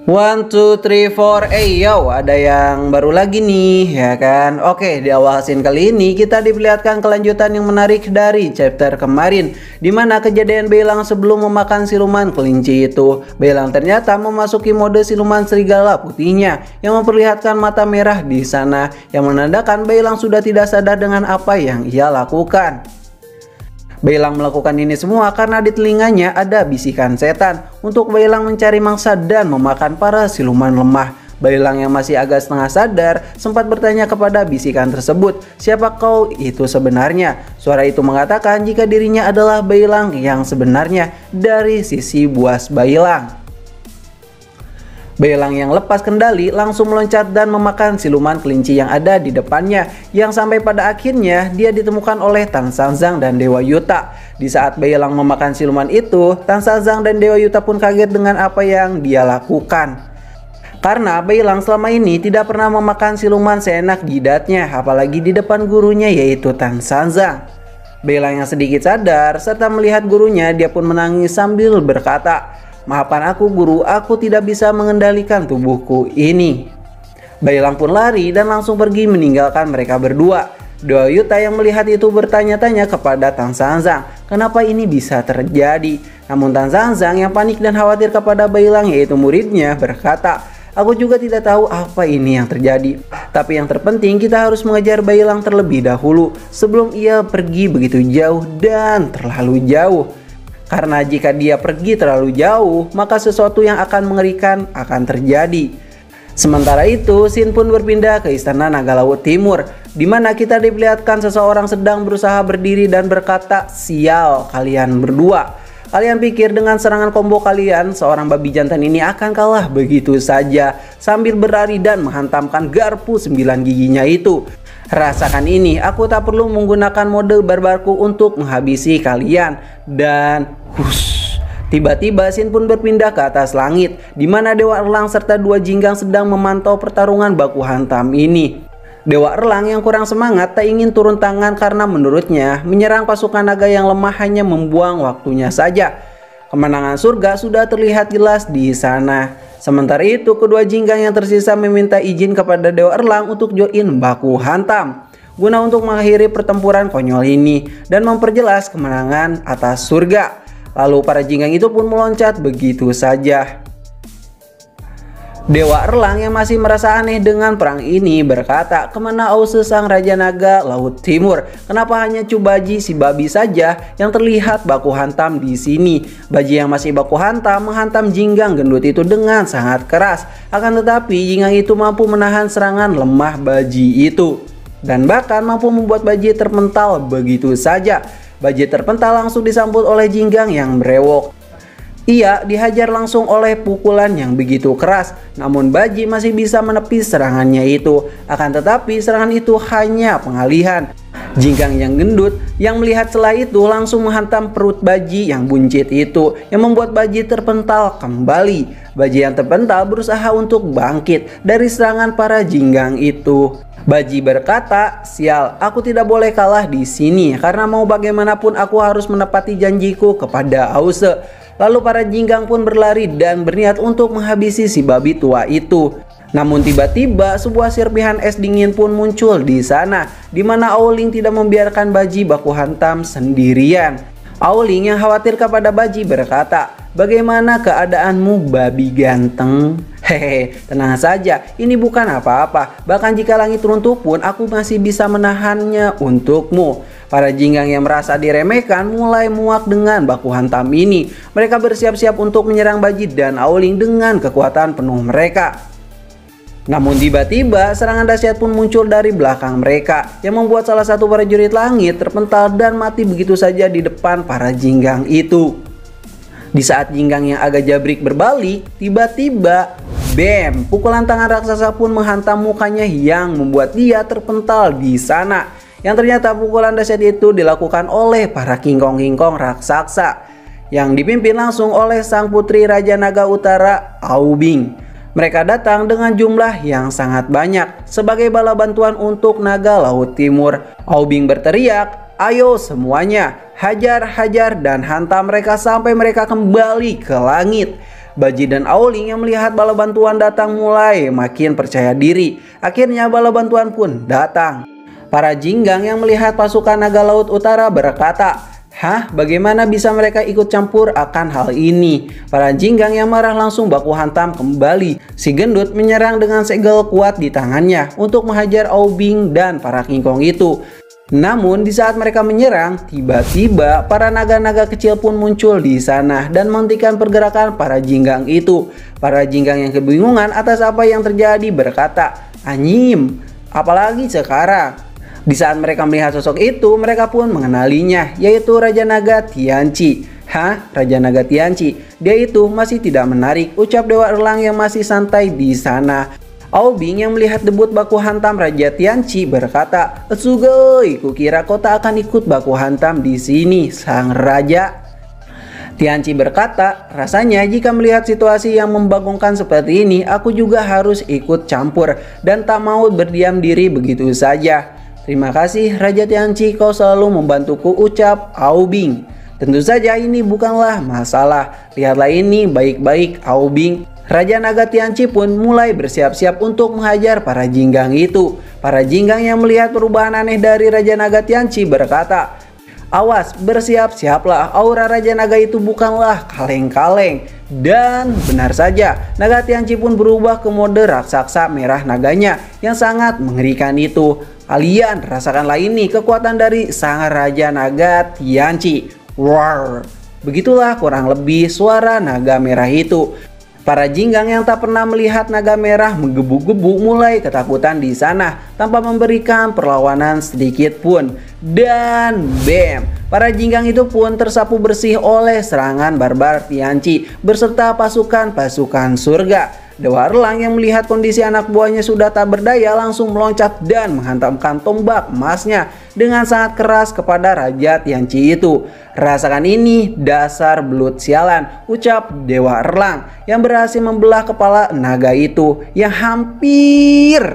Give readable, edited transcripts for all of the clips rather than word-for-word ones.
One, two, three, four, yo, ada yang baru lagi nih, ya kan? Oke, di awal scene kali ini kita diperlihatkan kelanjutan yang menarik dari chapter kemarin, dimana kejadian Beilang sebelum memakan siluman kelinci itu. Beilang ternyata memasuki mode siluman serigala putihnya, yang memperlihatkan mata merah di sana, yang menandakan Beilang sudah tidak sadar dengan apa yang ia lakukan. Beilang melakukan ini semua karena di telinganya ada bisikan setan untuk Beilang mencari mangsa dan memakan para siluman lemah. Beilang yang masih agak setengah sadar sempat bertanya kepada bisikan tersebut, "Siapa kau itu sebenarnya?" Suara itu mengatakan jika dirinya adalah Beilang yang sebenarnya dari sisi buas Beilang. Beilang yang lepas kendali langsung meloncat dan memakan siluman kelinci yang ada di depannya, yang sampai pada akhirnya dia ditemukan oleh Tan Sanzang dan Dewa Yuta. Di saat Beilang memakan siluman itu, Tan Sanzang dan Dewa Yuta pun kaget dengan apa yang dia lakukan. Karena Beilang selama ini tidak pernah memakan siluman seenak jidatnya, apalagi di depan gurunya yaitu Tan Sanzang. Beilang yang sedikit sadar serta melihat gurunya, dia pun menangis sambil berkata, "Maafkan aku guru, aku tidak bisa mengendalikan tubuhku ini." Beilang pun lari dan langsung pergi meninggalkan mereka berdua. Dewa Yuta yang melihat itu bertanya-tanya kepada Tan Sanzang, kenapa ini bisa terjadi. Namun Tan Sanzang yang panik dan khawatir kepada Beilang yaitu muridnya berkata, "Aku juga tidak tahu apa ini yang terjadi. Tapi yang terpenting kita harus mengejar Beilang terlebih dahulu sebelum ia pergi begitu jauh dan terlalu jauh. Karena jika dia pergi terlalu jauh, maka sesuatu yang akan mengerikan akan terjadi." Sementara itu, scene pun berpindah ke Istana Naga Laut Timur, di mana kita diperlihatkan seseorang sedang berusaha berdiri dan berkata, "Sial, kalian berdua. Kalian pikir dengan serangan combo kalian, seorang babi jantan ini akan kalah begitu saja?" Sambil berlari dan menghantamkan garpu 9 giginya itu. "Rasakan ini, aku tak perlu menggunakan mode barbarku untuk menghabisi kalian." Dan tiba-tiba scene pun berpindah ke atas langit, di mana Dewa Erlang serta dua jinggang sedang memantau pertarungan baku hantam ini. Dewa Erlang yang kurang semangat tak ingin turun tangan karena menurutnya menyerang pasukan naga yang lemah hanya membuang waktunya saja. Kemenangan surga sudah terlihat jelas di sana. Sementara itu, kedua jinggang yang tersisa meminta izin kepada Dewa Erlang untuk join baku hantam, guna untuk mengakhiri pertempuran konyol ini dan memperjelas kemenangan atas surga. Lalu para jinggang itu pun meloncat begitu saja. Dewa Erlang yang masih merasa aneh dengan perang ini berkata, "Kemana Ause sang Raja Naga Laut Timur? Kenapa hanya Cubaji si babi saja yang terlihat baku hantam di sini?" Baji yang masih baku hantam menghantam jinggang gendut itu dengan sangat keras. Akan tetapi jinggang itu mampu menahan serangan lemah baji itu, dan bahkan mampu membuat baji terpental begitu saja. Baji terpental langsung disambut oleh jinggang yang berewok. Ia dihajar langsung oleh pukulan yang begitu keras, namun baji masih bisa menepis serangannya itu. Akan tetapi serangan itu hanya pengalihan. Jinggang yang gendut yang melihat celah itu langsung menghantam perut baji yang buncit itu, yang membuat baji terpental kembali. Baji yang terpental berusaha untuk bangkit dari serangan para jinggang itu. Baji berkata, "Sial, aku tidak boleh kalah di sini karena mau bagaimanapun aku harus menepati janjiku kepada Ause." Lalu para jinggang pun berlari dan berniat untuk menghabisi si babi tua itu. Namun tiba-tiba sebuah serpihan es dingin pun muncul di sana, di mana Aoling tidak membiarkan baji baku hantam sendirian. Aoling yang khawatir kepada baji berkata, "Bagaimana keadaanmu babi ganteng?" "Hehe, tenang saja, ini bukan apa-apa. Bahkan jika langit runtuh pun aku masih bisa menahannya untukmu." Para jinggang yang merasa diremehkan mulai muak dengan baku hantam ini. Mereka bersiap-siap untuk menyerang baji dan Aoling dengan kekuatan penuh mereka. Namun tiba-tiba serangan dahsyat pun muncul dari belakang mereka, yang membuat salah satu prajurit langit terpental dan mati begitu saja di depan para jinggang itu. Di saat jinggang yang agak jabrik berbalik, tiba-tiba bam, pukulan tangan raksasa pun menghantam mukanya yang membuat dia terpental di sana. Yang ternyata pukulan dahsyat itu dilakukan oleh para kingkong-kingkong raksasa yang dipimpin langsung oleh sang putri Raja Naga Utara, Aubing. Mereka datang dengan jumlah yang sangat banyak sebagai bala bantuan untuk Naga Laut Timur. Aubing berteriak, "Ayo semuanya, hajar, hajar dan hantam mereka sampai mereka kembali ke langit." Baji dan Aoling yang melihat bala bantuan datang mulai makin percaya diri. Akhirnya bala bantuan pun datang. Para Jinggang yang melihat pasukan naga laut utara berkata, "Hah? Bagaimana bisa mereka ikut campur akan hal ini?" Para Jinggang yang marah langsung baku hantam kembali. Si gendut menyerang dengan segel kuat di tangannya untuk menghajar Aobing dan para King Kong itu. Namun di saat mereka menyerang, tiba-tiba para naga-naga kecil pun muncul di sana dan menghentikan pergerakan para Jinggang itu. Para Jinggang yang kebingungan atas apa yang terjadi berkata, "Anyim, apalagi sekarang?" Di saat mereka melihat sosok itu, mereka pun mengenalinya, yaitu Raja Naga Tianqi. "Hah? Raja Naga Tianqi? Dia itu masih tidak menarik," ucap Dewa Erlang yang masih santai di sana. Aobing yang melihat debut baku hantam Raja Tianqi berkata, "Sugoi, kukira kau tak akan ikut baku hantam di sini, sang raja." Tianqi berkata, "Rasanya jika melihat situasi yang membagongkan seperti ini, aku juga harus ikut campur dan tak mau berdiam diri begitu saja." "Terima kasih Raja Tianqi, kau selalu membantuku," ucap Aobing. "Tentu saja ini bukanlah masalah. Lihatlah ini baik-baik, Aobing." Raja Naga Tianqi pun mulai bersiap-siap untuk menghajar para Jinggang itu. Para Jinggang yang melihat perubahan aneh dari Raja Naga Tianqi berkata, "Awas, bersiap-siaplah, aura Raja Naga itu bukanlah kaleng-kaleng." Dan benar saja, Naga Tianqi pun berubah ke mode raksasa merah naganya yang sangat mengerikan itu. Kalian rasakanlah ini kekuatan dari sang Raja Naga Tianqi. Roar. Begitulah kurang lebih suara naga merah itu. Para Jinggang yang tak pernah melihat naga merah menggebu-gebu mulai ketakutan di sana tanpa memberikan perlawanan sedikit pun. Dan bam, para Jinggang itu pun tersapu bersih oleh serangan barbar Tianqi beserta pasukan-pasukan surga. Dewa Erlang yang melihat kondisi anak buahnya sudah tak berdaya langsung meloncat dan menghantamkan tombak emasnya dengan sangat keras kepada Raja Tianqi itu. "Rasakan ini, dasar belut sialan," ucap Dewa Erlang yang berhasil membelah kepala naga itu yang hampir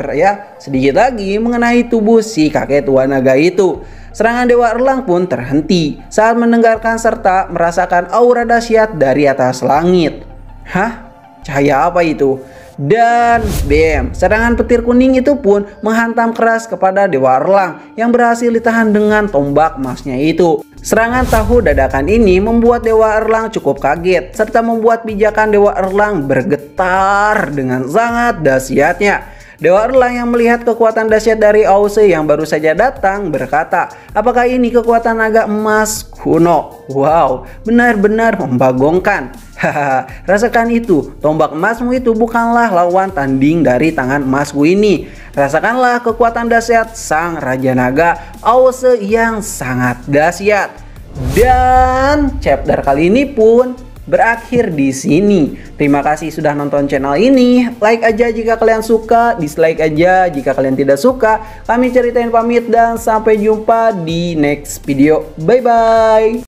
sedikit lagi mengenai tubuh si kakek tua naga itu. Serangan Dewa Erlang pun terhenti saat mendengarkan serta merasakan aura dahsyat dari atas langit. Hah? Cahaya apa itu? Dan bam, serangan petir kuning itu pun menghantam keras kepada Dewa Erlang yang berhasil ditahan dengan tombak emasnya itu. Serangan tahu dadakan ini membuat Dewa Erlang cukup kaget serta membuat pijakan Dewa Erlang bergetar dengan sangat dahsyatnya. Dewa Erlang yang melihat kekuatan dahsyat dari Ao Se yang baru saja datang berkata, "Apakah ini kekuatan naga emas kuno? Wow, benar-benar membagongkan. Hahaha, rasakan itu, tombak emasmu itu bukanlah lawan tanding dari tangan emasku ini. Rasakanlah kekuatan dahsyat sang Raja Naga Ao Se yang sangat dahsyat." Dan chapter kali ini pun berakhir di sini. Terima kasih sudah nonton channel ini. Like aja jika kalian suka, dislike aja jika kalian tidak suka. Kami Ceritain pamit dan sampai jumpa di next video. Bye bye.